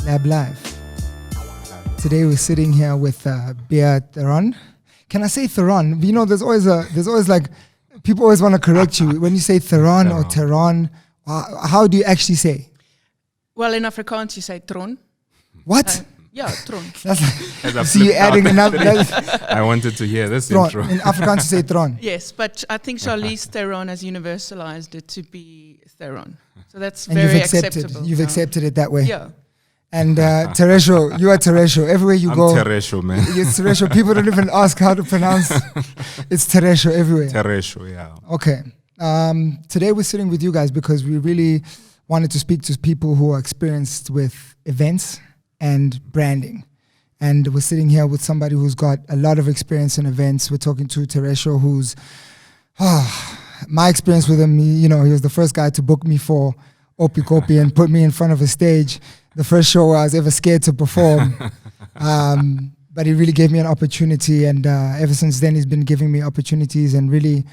Lab Live. Today we're sitting here with Bea Theron. Can I say Theron? You know, there's always like, people always want to correct you when you say Theron or Theron. How do you actually say? Well, in Afrikaans you say Tron. What? Yeah, Tron. See, you're adding enough. I wanted to hear this Tron. intro. In Afrikaans you say Tron. Yes, but I think Charlize Theron has universalized it to be Theron. So that's And very you've accepted. acceptable. You've accepted it that way. Yeah. And Theresho, you are Theresho. Everywhere you I'm go. Theresho, man. It's Theresho. People don't even ask how to pronounce. It's Theresho everywhere. Theresho, yeah. Okay. Today we're sitting with you guys because we really wanted to speak to people who are experienced with events and branding. And we're sitting here with somebody who's got a lot of experience in events. We're talking to Theresho, who's, my experience with him, he was the first guy to book me for Opi Kopi and put me in front of a stage. The first show I was ever scared to perform. But he really gave me an opportunity, and ever since then he's been giving me opportunities and really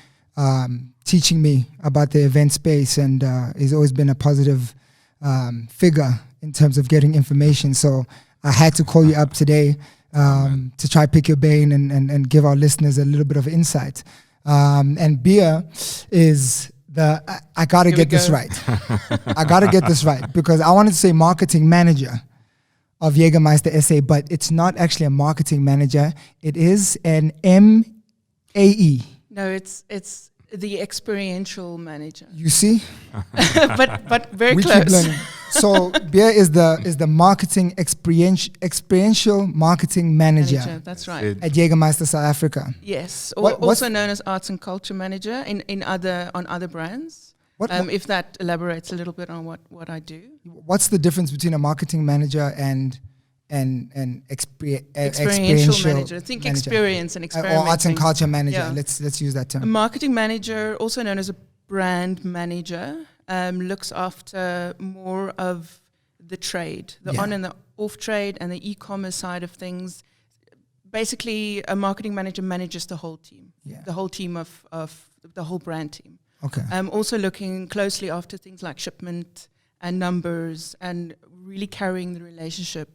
teaching me about the event space, and he's always been a positive figure in terms of getting information. So I had to call you up today to try pick your brain and give our listeners a little bit of insight. And Bea is I gotta get this right. I gotta get this right because I wanted to say marketing manager of Jägermeister SA, but it's not actually a marketing manager. It is an MAE. No, it's the experiential manager. You see? but very we close. Keep learning. So Bea is the marketing experiential marketing manager. That's right. At Jägermeister South Africa. Yes, What's also known as arts and culture manager on other brands. If that elaborates a little bit on what I do. What's the difference between a marketing manager and experiential manager? I think experience and experimenting. Or arts and culture manager. Yeah. Let's use that term. A marketing manager, also known as a brand manager, looks after more of the trade, the on and the off trade, and the e-commerce side of things. Basically, a marketing manager manages the whole team, the whole team of the whole brand team. Okay. Also looking closely after things like shipment and numbers, and really carrying the relationship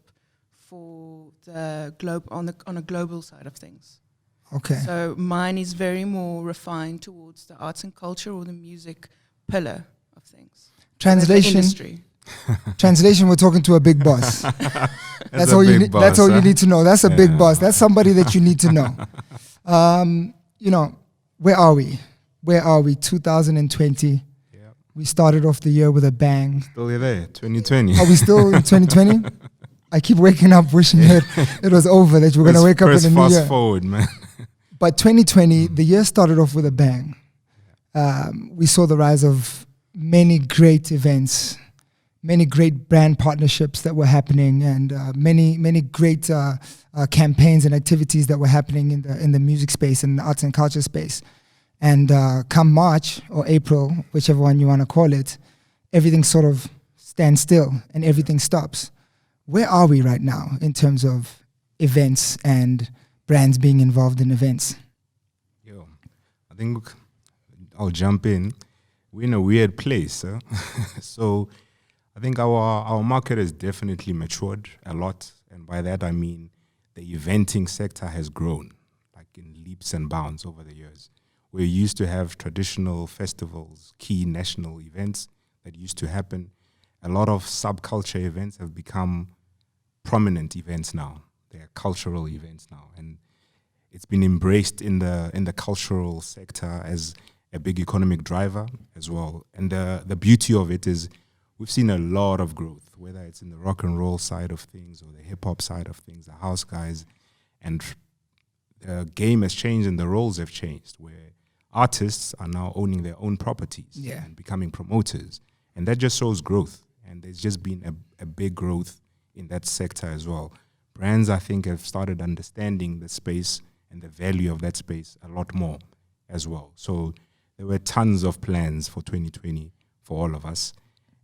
for the globe on a global side of things. Okay. So mine is very more refined towards the arts and culture or the music pillar of things. Translation. Translation. We're talking to a big boss. That's all you need. That's all you need to know. That's a big boss. That's somebody that you need to know. Where are we? Where are we? 2020. Yep. We started off the year with a bang. Still there, 2020. Are we still in 2020? I keep waking up wishing that it was over, that we're going to wake up in the new year. Fast forward, man. But 2020, the year started off with a bang. We saw the rise of many great events, many great brand partnerships that were happening, and many great campaigns and activities that were happening in the music space and the arts and culture space. And come March or April, whichever one you want to call it, everything sort of stands still and everything stops. Where are we right now in terms of events and brands being involved in events? I think I'll jump in. We're in a weird place. So I think our market has definitely matured a lot. And by that, I mean the eventing sector has grown, like in leaps and bounds over the years. We used to have traditional festivals, key national events that used to happen. A lot of subculture events have become prominent events now. They're cultural events now, and it's been embraced in the cultural sector as a big economic driver as well. And the beauty of it is we've seen a lot of growth, whether it's in the rock and roll side of things or the hip hop side of things, the house guys, and the game has changed and the roles have changed, where artists are now owning their own properties and becoming promoters. And that just shows growth. And there's just been a big growth in that sector as well. Brands, I think, have started understanding the space and the value of that space a lot more as well. So there were tons of plans for 2020 for all of us,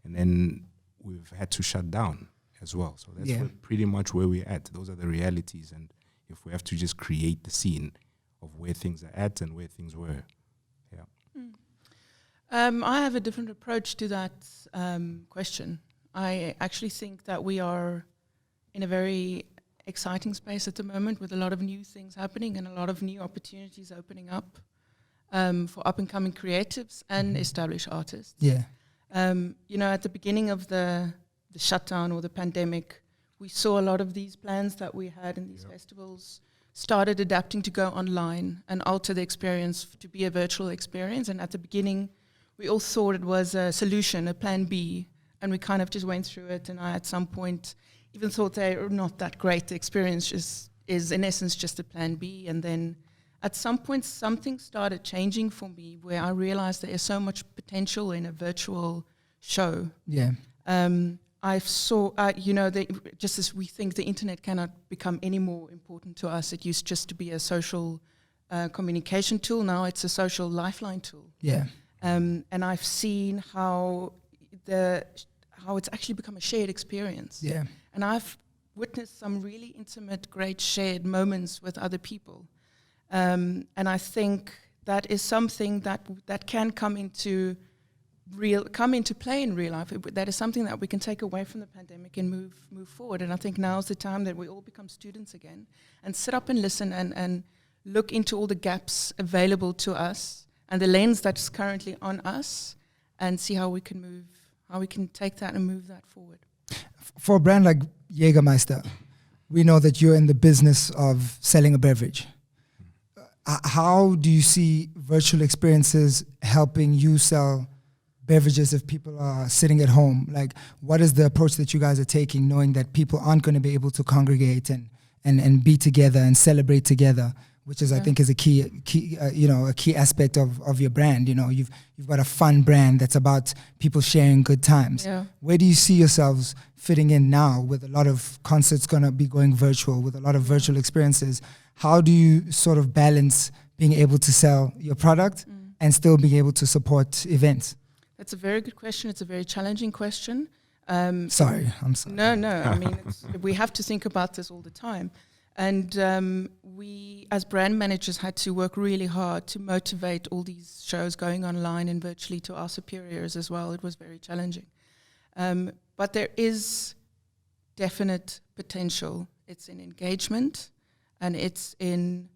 and then we've had to shut down as well. So that's pretty much where we're at. Those are the realities, and if we have to just create the scene of where things are at and where things were. I have a different approach to that question. I actually think that we are in a very exciting space at the moment with a lot of new things happening and a lot of new opportunities opening up for up-and-coming creatives and established artists. Yeah. At the beginning of the shutdown or the pandemic, we saw a lot of these plans that we had in these festivals started adapting to go online and alter the experience to be a virtual experience. And at the beginning, we all thought it was a solution, a plan B, and we kind of just went through it. And I, at some point, even thought they were not that great. The experience is in essence just a plan B. And then at some point, something started changing for me where I realized there is so much potential in a virtual show. Yeah. I saw, just as we think the internet cannot become any more important to us, it used just to be a social communication tool. Now it's a social lifeline tool. Yeah. And I've seen how it's actually become a shared experience. Yeah. And I've witnessed some really intimate, great shared moments with other people. And I think that is something that can come into play in real life. That is something that we can take away from the pandemic and move forward. And I think now's the time that we all become students again and sit up and listen and look into all the gaps available to us and the lens that's currently on us and see how we can take that and move that forward. For a brand like Jägermeister, we know that you're in the business of selling a beverage. How do you see virtual experiences helping you sell beverages if people are sitting at home? Like, what is the approach that you guys are taking, knowing that people aren't going to be able to congregate and be together and celebrate together, which is I think is a key aspect of your brand. You've got a fun brand that's about people sharing good times. Yeah. Where do you see yourselves fitting in now with a lot of concerts going to be going virtual, with a lot of virtual experiences? How do you sort of balance being able to sell your product and still being able to support events? That's a very good question. It's a very challenging question. Sorry, I'm sorry. No. I mean, we have to think about this all the time. And we, as brand managers, had to work really hard to motivate all these shows going online and virtually to our superiors as well. It was very challenging. But there is definite potential. It's in engagement and it's in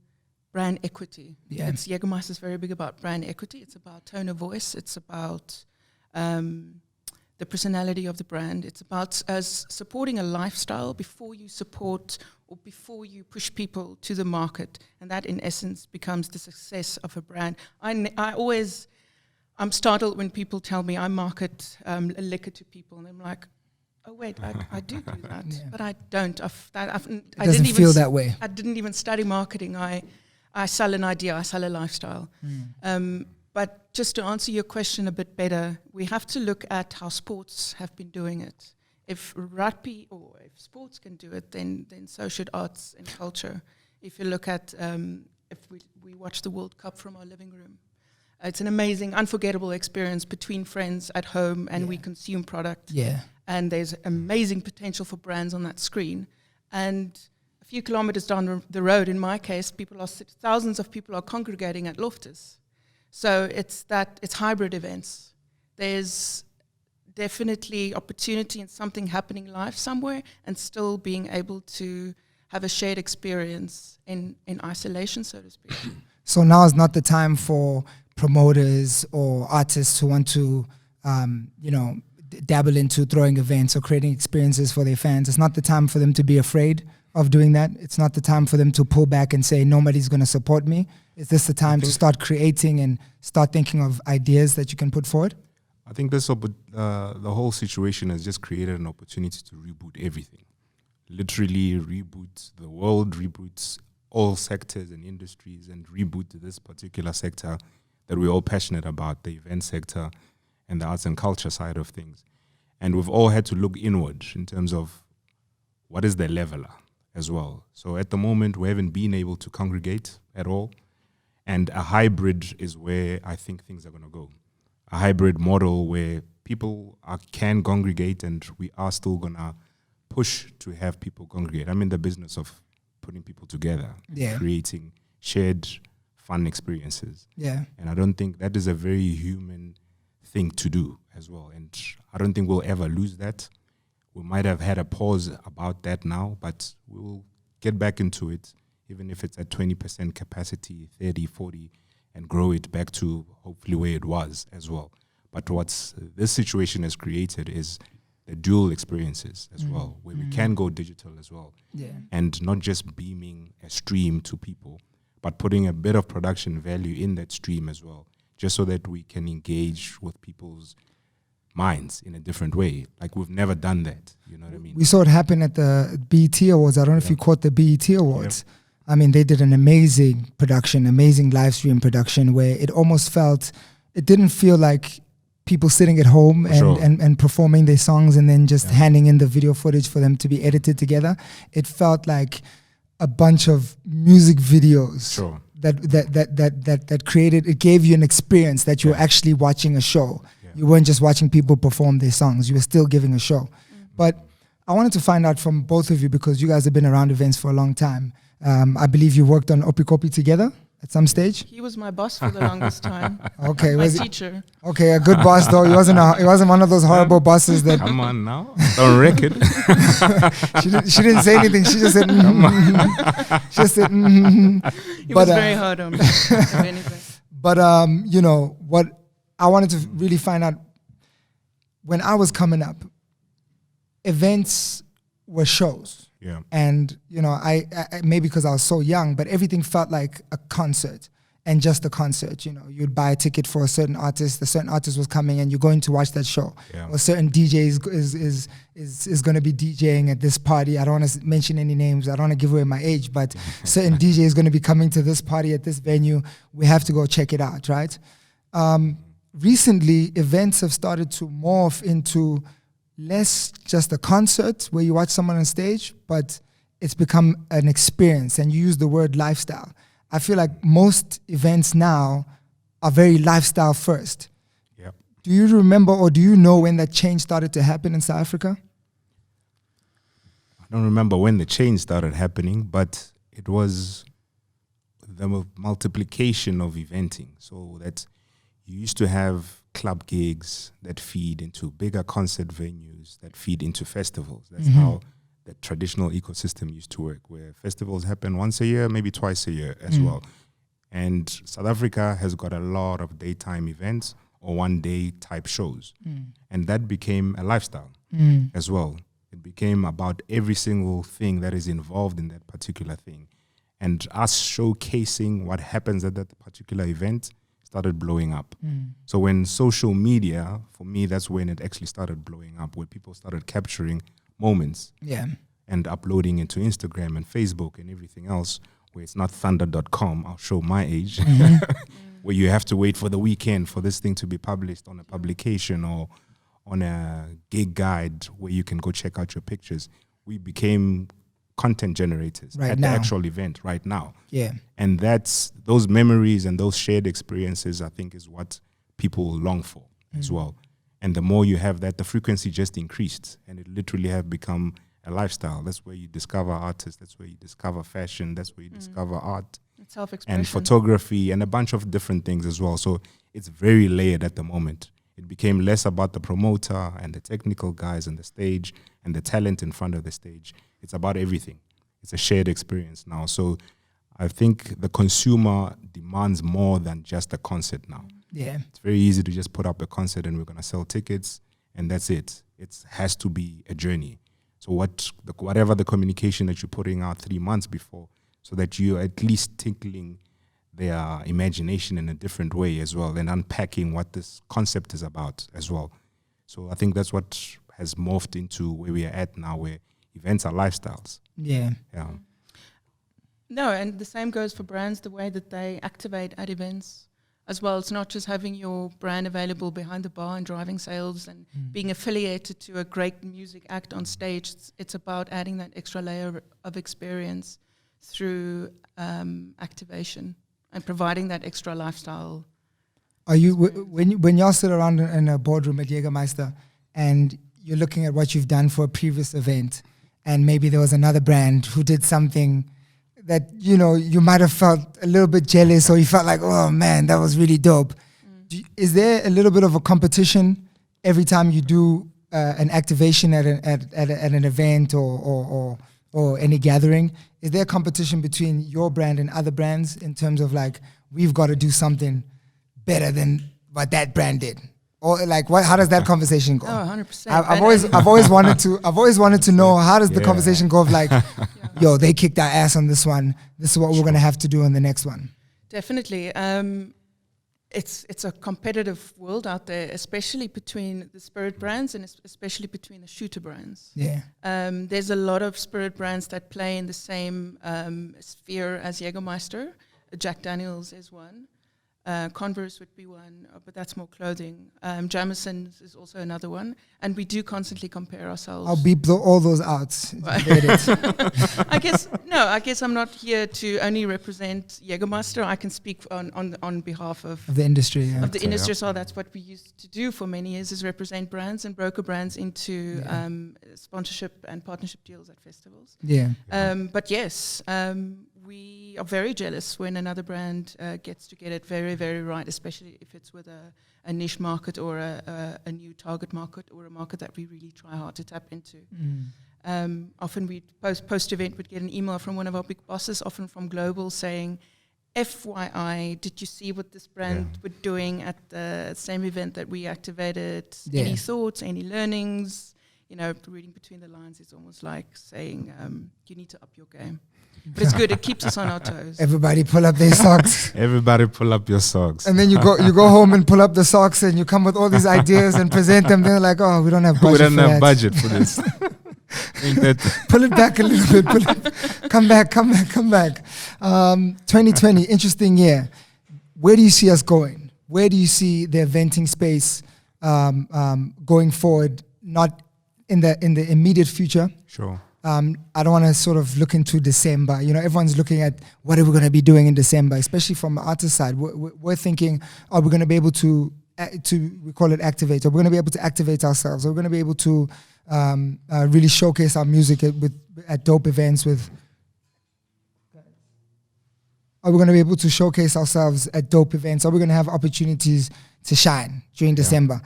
brand equity. Yeah. Jägermeister is very big about brand equity. It's about tone of voice. It's about the personality of the brand. It's about us supporting a lifestyle before you support or before you push people to the market. And that, in essence, becomes the success of a brand. I'm startled when people tell me I market a liquor to people. And I'm like, oh, wait, I do that. Yeah. But I don't. It doesn't feel that way. I didn't even study marketing. I sell an idea. I sell a lifestyle. But just to answer your question a bit better, we have to look at how sports have been doing it. If rugby or if sports can do it, then so should arts and culture. If you look at, if we watch the World Cup from our living room, it's an amazing, unforgettable experience between friends at home, and we consume product. Yeah. And there's amazing potential for brands on that screen. And a few kilometers down the road, in my case, thousands of people are congregating at Loftus. So it's hybrid events. There's definitely opportunity in something happening live somewhere and still being able to have a shared experience in isolation, so to speak. So now is not the time for promoters or artists who want to, dabble into throwing events or creating experiences for their fans. It's not the time for them to be afraid of doing that. It's not the time for them to pull back and say, nobody's going to support me. Is this the time to start creating and start thinking of ideas that you can put forward? I think the whole situation has just created an opportunity to reboot everything. Literally reboot the world, reboot all sectors and industries, and reboot this particular sector that we're all passionate about, the event sector and the arts and culture side of things. And we've all had to look inward in terms of what is the leveler as well. So at the moment, we haven't been able to congregate at all. And a hybrid is where I think things are going to go. A hybrid model where people can congregate, and we are still going to push to have people congregate. I'm in the business of putting people together, creating shared fun experiences. And I don't think that is a very human thing to do as well. And I don't think we'll ever lose that. We might have had a pause about that now, but we'll get back into it, even if it's at 20% capacity, 30, 40, and grow it back to hopefully where it was as well. But what this situation has created is the dual experiences as well, where we can go digital as well. And not just beaming a stream to people, but putting a bit of production value in that stream as well, just so that we can engage with people's minds in a different way. Like, we've never done that, you know what I mean? We saw it happen at the BET Awards. I don't know if you caught the BET Awards. I mean, they did an amazing production, amazing live stream production, where it almost felt, it didn't feel like people sitting at home and performing their songs and then just handing in the video footage for them to be edited together. It felt like a bunch of music videos that created, it gave you an experience that you were actually watching a show. You weren't just watching people perform their songs, you were still giving a show. But I wanted to find out from both of you, because you guys have been around events for a long time. I believe you worked on Opikopi together at some stage. He was my boss for the longest time. Okay, my teacher. Okay, a good boss though. He wasn't one of those horrible bosses that. Come on now, don't wreck it. she didn't say anything. She just said. She just said. He was very hard on me. If anything. But you know what? I wanted to really find out, when I was coming up, events were shows. And, you know, I maybe because I was so young, but everything felt like a concert, and just a concert. You know, you'd buy a ticket for a certain artist, the certain artist was coming, and you're going to watch that show. Or a certain DJ is going to be DJing at this party. I don't want to mention any names. I don't want to give away my age, but certain DJ is going to be coming to this party at this venue. We have to go check it out, right? Recently, events have started to morph into less just a concert where you watch someone on stage, but it's become an experience, and you use the word lifestyle. I feel like most events now are very lifestyle first. Do you remember, or do you know when that change started to happen in South Africa? I don't remember when the change started happening, but it was the multiplication of eventing. So that you used to have club gigs that feed into bigger concert venues that feed into festivals. That's how the traditional ecosystem used to work, where festivals happen once a year, maybe twice a year as well. And South Africa has got a lot of daytime events or one-day type shows. And that became a lifestyle as well. It became about every single thing that is involved in that particular thing. And us showcasing what happens at that particular event started blowing up. So when social media, for me, that's when it actually started blowing up, where people started capturing moments and uploading into Instagram and Facebook and everything else, where it's not thunder.com, I'll show my age, where you have to wait for the weekend for this thing to be published on a publication or on a gig guide where you can go check out your pictures. We became content generators at the actual event right now. And that's those memories and those shared experiences, I think, is what people long for as well. And the more you have that, the frequency just increased, and it literally have become a lifestyle. That's where you discover artists, that's where you discover fashion, that's where you discover art and photography and a bunch of different things as well. So it's very layered at the moment. It became less about the promoter and the technical guys on the stage and the talent in front of the stage. It's about everything. It's a shared experience now. So I think the consumer demands more than just a concert now. It's very easy to just put up a concert and we're going to sell tickets and that's it. It has to be a journey. So whatever the communication that you're putting out 3 months before, so that you're at least tickling their imagination in a different way as well, and unpacking what this concept is about as well. So I think that's what has morphed into where we are at now, where events are lifestyles. No, and the same goes for brands, the way that they activate at events. as well. It's not just having your brand available behind the bar and driving sales and being affiliated to a great music act on stage. It's about adding that extra layer of experience through activation and providing that extra lifestyle. Are you when y'all sit around in a boardroom at Jägermeister and you're looking at what you've done for a previous event, and maybe there was another brand who did something that, you know, you might have felt a little bit jealous, or you felt like, oh man, that was really dope. Is there a little bit of a competition every time you do an activation at an event or any gathering? Is there a competition between your brand and other brands in terms of like, we've got to do something better than what that brand did? Or like, how does that conversation go? Oh, 100%. I've always wanted to know, how does the conversation go of like, yo, they kicked our ass on this one. This is what we're gonna have to do on the next one. Definitely. It's a competitive world out there, especially between the spirit brands and especially between the shooter brands. Yeah. There's a lot of spirit brands that play in the same sphere as Jägermeister. Jack Daniels is one. Converse would be one, but that's more clothing. Jameson's is also another one, and we do constantly compare ourselves. I'll beep all those out. I guess I'm not here to only represent Jägermeister. I can speak on behalf of the industry. Yeah. Of the industry, so that's what we used to do for many years, is represent brands and broker brands into sponsorship and partnership deals at festivals. Yeah. But yes, we are very jealous when another brand gets to get it very, very right, especially if it's with a niche market or a new target market or a market that we really try hard to tap into. Often we post-event would get an email from one of our big bosses, often from Global, saying, FYI, did you see what this brand were doing at the same event that we activated? Yeah. Any thoughts, any learnings? You know, reading between the lines is almost like saying, you need to up your game. But it's good. It keeps us on our toes. Everybody pull up their socks. Everybody pull up your socks. And then you go home and pull up the socks, and you come with all these ideas and present them. They're like, oh, we don't have budget We don't for have that. budget for this. Pull it back a little bit. Come back. 2020, interesting year. Where do you see us going? Where do you see the eventing space going forward? Not in the immediate future. Sure. I don't want to sort of look into December. You know, everyone's looking at what are we going to be doing in December, especially from the artist side. We're thinking, are we going to be able to we call it activate? Are we going to be able to activate ourselves? Are we going to be able to really showcase our music at dope events with? Are we going to be able to showcase ourselves at dope events? Are we going to have opportunities to shine during December?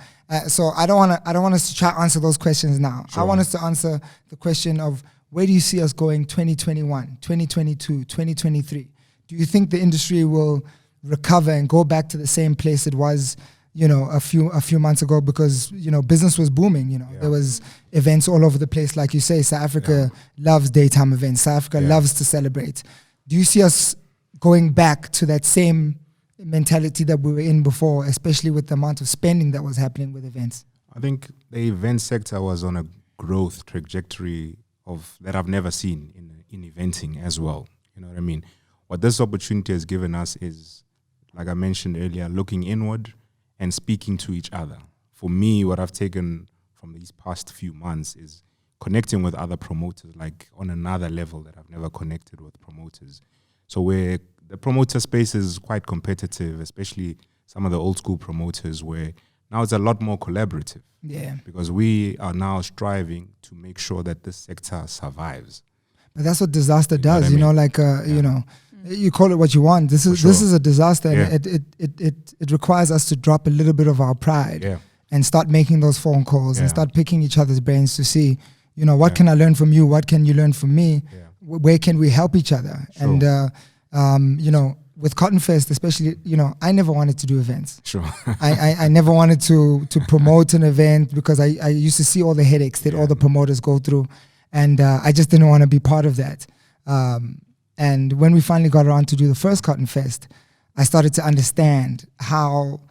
So I don't want us to try to answer those questions now. Sure. I want us to answer the question of, where do you see us going 2021, 2022, 2023? Do you think the industry will recover and go back to the same place it was, you know, a few months ago? Because, you know, business was booming, you know. There was events all over the place. Like you say, South Africa loves daytime events. South Africa loves to celebrate. Do you see us going back to that same mentality that we were in before, especially with the amount of spending that was happening with events? I think the event sector was on a growth trajectory that I've never seen in eventing as well. You know what I mean? What this opportunity has given us is, like I mentioned earlier, looking inward and speaking to each other. For me, what I've taken from these past few months is connecting with other promoters, like on another level that I've never connected with promoters. So the promoter space is quite competitive, especially some of the old school promoters, where now it's a lot more collaborative. Yeah. Because we are now striving to make sure that this sector survives. But that's what disaster does, you know what you know, you call it what you want. This is a disaster, and it requires us to drop a little bit of our pride and start making those phone calls and start picking each other's brains to see, you know, what can I learn from you? What can you learn from me? Where can we help each other? Sure. And you know, with Cottonfest especially, you know, I never wanted to do events. Sure. I never wanted to promote an event, because I used to see all the headaches that all the promoters go through, and I just didn't want to be part of that. And when we finally got around to do the first Cottonfest, I started to understand how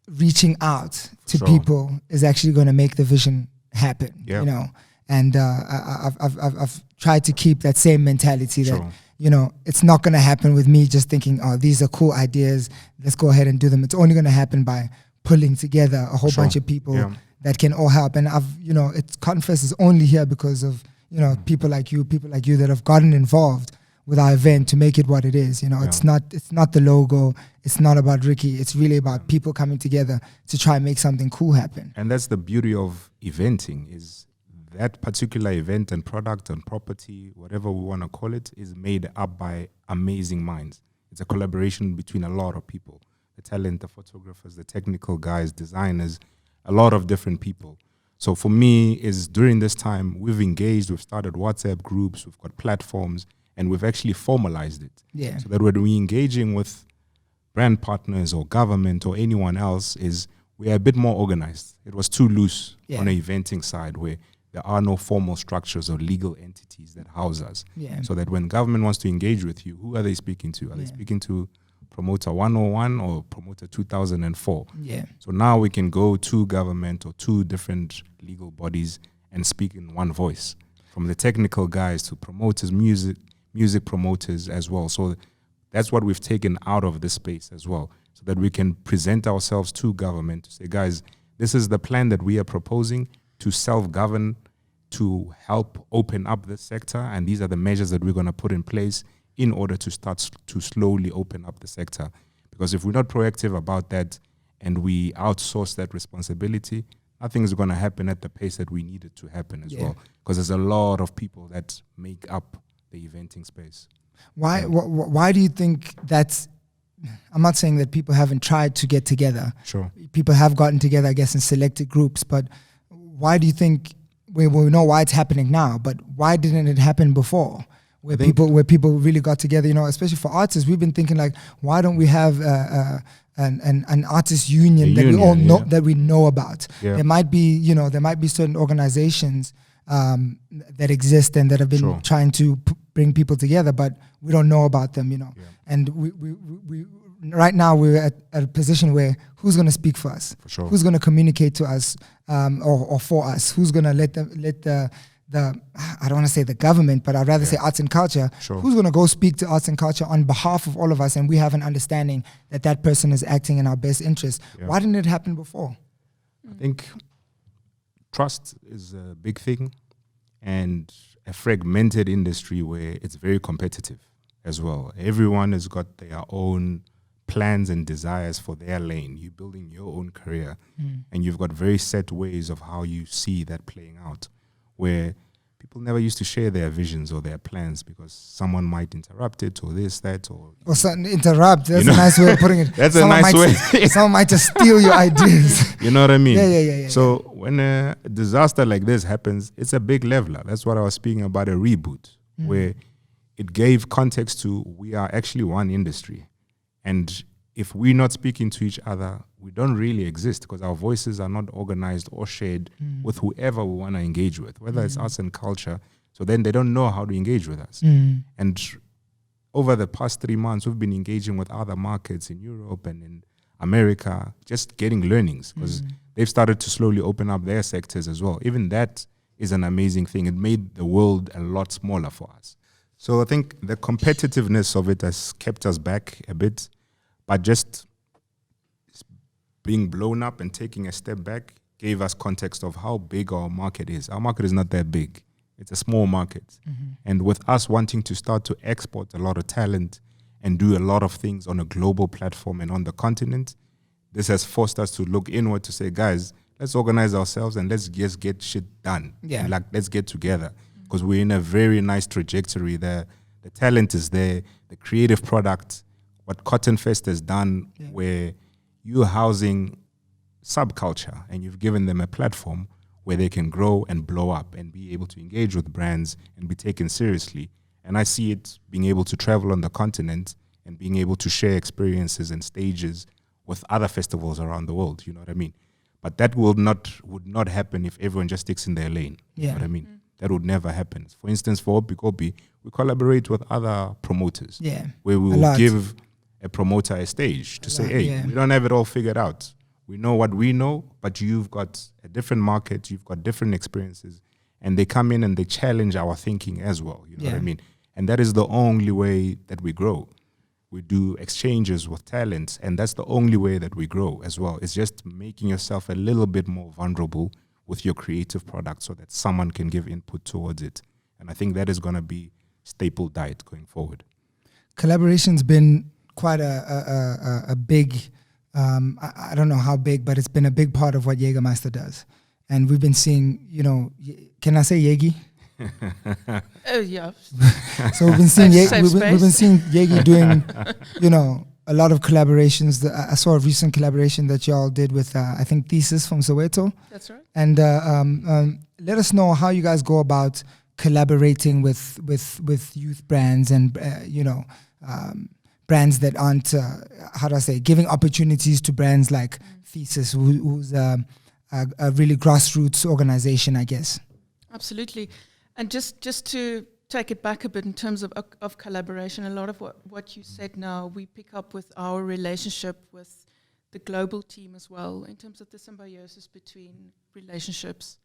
reaching out to people is actually going to make the vision happen. You know, and I've tried to keep that same mentality that it's not going to happen with me just thinking, oh, these are cool ideas, let's go ahead and do them. It's only going to happen by pulling together a whole bunch of people that can all help. And Cottonfest is only here because of, people like you that have gotten involved with our event to make it what it is. It's not the logo, it's not about Riky, it's really about people coming together to try and make something cool happen. And that's the beauty of eventing, is that particular event and product and property, whatever we want to call it, is made up by amazing minds. It's a collaboration between a lot of people, the talent, the photographers, the technical guys, designers, a lot of different people. So for me, is during this time, we've engaged, we've started WhatsApp groups, we've got platforms, and we've actually formalized it. Yeah. So that when we're engaging with brand partners or government or anyone else, is we're a bit more organized. It was too loose on the eventing side, where there are no formal structures or legal entities that house us. Yeah. So that when government wants to engage with you, who are they speaking to? Are they speaking to Promoter 101 or Promoter 2004? Yeah. So now we can go to government or two different legal bodies and speak in one voice, from the technical guys to promoters, music promoters as well. So that's what we've taken out of this space as well, so that we can present ourselves to government to say, guys, this is the plan that we are proposing to self-govern, to help open up this sector, and these are the measures that we're going to put in place in order to start to slowly open up the sector. Because if we're not proactive about that and we outsource that responsibility, nothing is going to happen at the pace that we need it to happen as well. Because there's a lot of people that make up the eventing space. Why do you think that's, I'm not saying that people haven't tried to get together. Sure. People have gotten together, I guess, in selected groups, but why do you think, we know why it's happening now, but why didn't it happen before? Where people really got together, especially for artists, we've been thinking like, why don't we have an artist union that we all know, that we know about? Yeah. There might be certain organizations that exist and that have been trying to bring people together, but we don't know about them, And we right now we're at a position where who's going to speak for us? For sure. Who's going to communicate to us or for us? Who's going to let the I don't want to say the government, but I'd rather say arts and culture. Sure. Who's going to go speak to arts and culture on behalf of all of us, and we have an understanding that that person is acting in our best interest? Yeah. Why didn't it happen before? I think trust is a big thing, and a fragmented industry where it's very competitive as well. Everyone has got their own plans and desires for their lane. You're building your own career, and you've got very set ways of how you see that playing out, where people never used to share their visions or their plans because someone might interrupt it or this, that, or interrupt. That's a nice way of putting it. That's a nice way. Someone might just steal your ideas. You know what I mean? Yeah. So when a disaster like this happens, it's a big leveler. That's what I was speaking about, a reboot, where it gave context to we are actually one industry. And if we're not speaking to each other, we don't really exist because our voices are not organized or shared with whoever we want to engage with, whether it's arts and culture. So then they don't know how to engage with us. And over the past 3 months, we've been engaging with other markets in Europe and in America, just getting learnings because they've started to slowly open up their sectors as well. Even that is an amazing thing. It made the world a lot smaller for us. So I think the competitiveness of it has kept us back a bit, but just being blown up and taking a step back gave us context of how big our market is. Our market is not that big. It's a small market. And with us wanting to start to export a lot of talent and do a lot of things on a global platform and on the continent, this has forced us to look inward to say, guys, let's organize ourselves and let's just get shit done. Yeah. Like, let's get together because we're in a very nice trajectory there. The talent is there, the creative product, what Cottonfest has done, where you're housing subculture and you've given them a platform where they can grow and blow up and be able to engage with brands and be taken seriously. And I see it being able to travel on the continent and being able to share experiences and stages with other festivals around the world, you know what I mean? But that would not happen if everyone just sticks in their lane, you know what I mean? That would never happen. For instance, for Opikopi, we collaborate with other promoters where we will give a promoter a stage to say, hey, we don't have it all figured out. We know what we know, but you've got a different market, you've got different experiences, and they come in and they challenge our thinking as well, you know what I mean? And that is the only way that we grow. We do exchanges with talents, and that's the only way that we grow as well. It's just making yourself a little bit more vulnerable with your creative product so that someone can give input towards it. And I think that is going to be staple diet going forward. Collaboration's been quite a big, I don't know how big, but it's been a big part of what Jägermeister does. And we've been seeing, can I say Jägi? Oh yeah. So we've been seeing Safe we've been seeing Jägi doing, a lot of collaborations. I saw a recent collaboration that y'all did with I think Thesis from Soweto. That's right. And let us know how you guys go about collaborating with youth brands and brands that aren't giving opportunities to brands like Thesis, who's a really grassroots organization, I guess. Absolutely. And just to take it back a bit in terms of collaboration, a lot of what you said now, we pick up with our relationship with the global team as well, in terms of the symbiosis between relationships,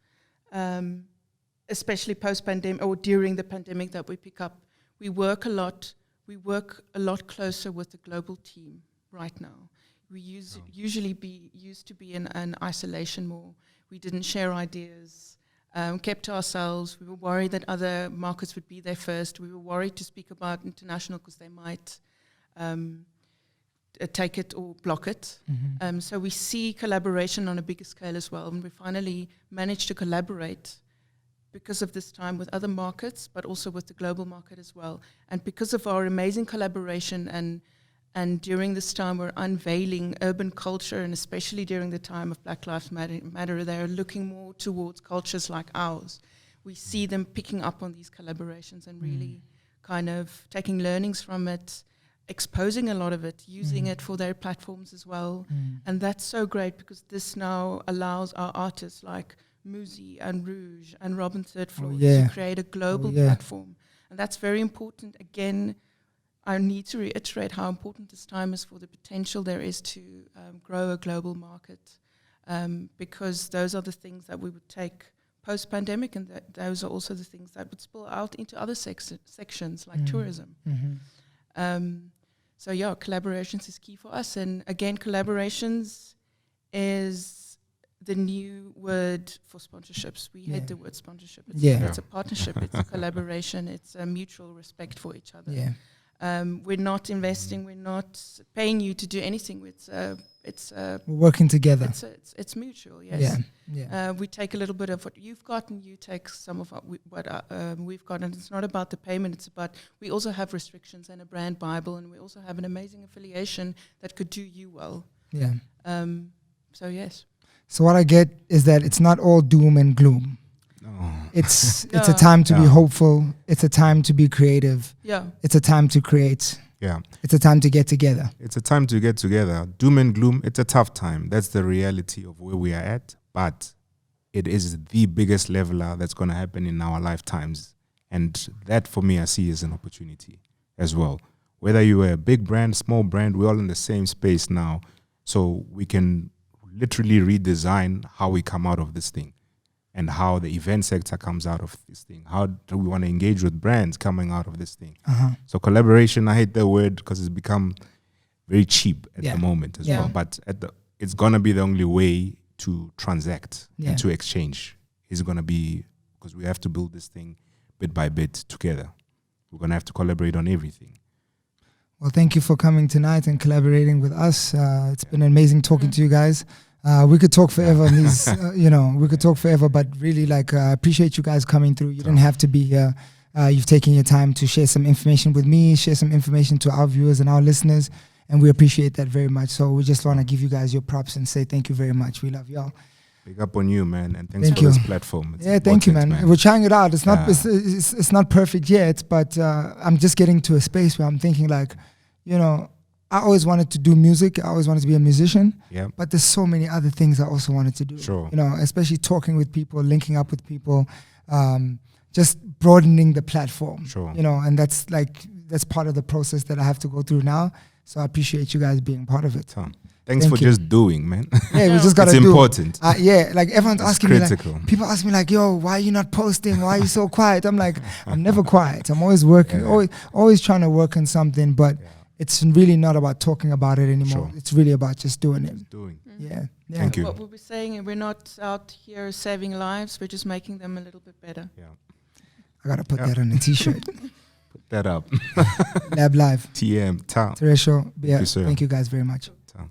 especially post-pandemic or during the pandemic that we pick up. We work a lot closer with the global team right now. We used to be in an isolation more. We didn't share ideas. Kept to ourselves. We were worried that other markets would be there first. We were worried to speak about international because they might take it or block it. Mm-hmm. So we see collaboration on a bigger scale as well. And we finally managed to collaborate because of this time with other markets, but also with the global market as well. And because of our amazing collaboration and during this time, we're unveiling urban culture, and especially during the time of Black Lives Matter, they're looking more towards cultures like ours. We see them picking up on these collaborations and really kind of taking learnings from it, exposing a lot of it, using it for their platforms as well. And that's so great because this now allows our artists like Muzi and Rouge and Robin Third Floor to create a global platform. And that's very important. Again, I need to reiterate how important this time is for the potential there is to grow a global market, because those are the things that we would take post-pandemic, and those are also the things that would spill out into other sections like tourism. So collaborations is key for us. And again, collaborations is the new word for sponsorships. We hate the word sponsorship. It's a partnership. It's a collaboration. It's a mutual respect for each other. We're not investing. We're not paying you to do anything. We're working together. It's mutual. Yes. Yeah. We take a little bit of what you've got, and you take some of what we've got. And it's not about the payment. It's about we also have restrictions and a brand Bible, and we also have an amazing affiliation that could do you well. Yeah. So yes. So what I get is that it's not all doom and gloom. No. It's a time to be hopeful. It's a time to be creative. Yeah. It's a time to create. Yeah. It's a time to get together. It's a time to get together. Doom and gloom, it's a tough time. That's the reality of where we are at. But it is the biggest leveler that's going to happen in our lifetimes. And that, for me, I see as an opportunity as well. Whether you are a big brand, small brand, we're all in the same space now. So we can literally redesign how we come out of this thing, and how the event sector comes out of this thing. How do we want to engage with brands coming out of this thing? So collaboration, I hate that word because it's become very cheap at the moment as well. But it's going to be the only way to transact and to exchange. It's going to be, because we have to build this thing bit by bit together. We're going to have to collaborate on everything. Well, thank you for coming tonight and collaborating with us. It's been amazing talking to you guys. We could talk forever on these, we could talk forever, but really I appreciate you guys coming through. You didn't have to be here. You've taken your time to share some information with me, share some information to our viewers and our listeners, and we appreciate that very much. So we just want to give you guys your props and say thank you very much. We love y'all. Big up on you, man, and thanks for this platform. It's thank you, man. We're trying it out. It's not it's not perfect yet, but I'm just getting to a space where I'm thinking I always wanted to do music. I always wanted to be a musician. Yeah. But there's so many other things I also wanted to do. Sure. Especially talking with people, linking up with people, just broadening the platform. Sure. And that's part of the process that I have to go through now. So I appreciate you guys being part of it. Thanks Thank for you. just doing, man. Yeah, we just gotta It's do. important. Yeah, like everyone's It's asking critical. me, like, people ask me like, yo, why are you not posting? Why are you so quiet? I'm like, I'm never quiet. I'm always working, always trying to work on something, but it's really not about talking about it anymore. Sure. It's really about just doing it. Doing. Yeah. Thank you. What we'll be saying, we're not out here saving lives, we're just making them a little bit better. Yeah. I gotta put that on a t-shirt. Put that up. Lab Live. TM. Ta. Theresho Bea. Thank you, sir. Thank you guys very much. Ta.